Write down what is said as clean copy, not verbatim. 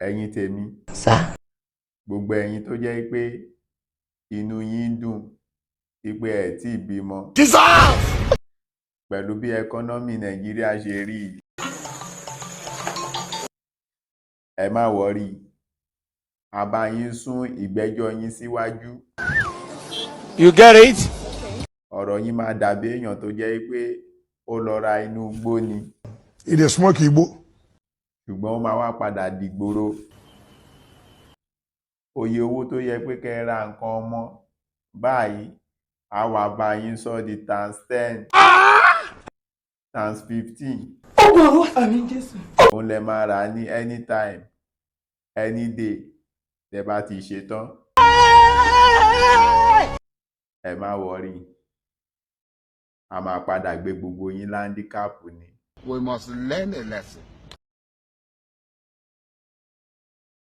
ẹ̀yin tèmi Sá. gbogbo ẹ̀yin tó jẹ́ pé inú yín dùn wípé ẹ tí bímọ pẹ̀lú bí ẹkọ́nọ́mì Nàìjíríà ṣe rí yìí, ẹ má wọ́rí, a bá yín sún ìgbẹ́jọ́ yín síwájú. You get it? Ọ̀rọ̀ yín máa dàbí èèyàn tó jẹ́ pé ó lọ ra inú igbó ni Ilé smoke igbó. ṣùgbọ́n ó máa wá padà dìgboro. Oye owó tó yẹ pé kẹ́ ra nǹkan ọmọ báyìí a wá bá yín sọ di ×10 ×15. Òun lẹ máa rà ní anytime any day tẹ bá ti ṣe tán. Ẹ má wọ́rí, a máa padà gbé gbogbo yín láńdíkàpù ni. We must learn a lesson.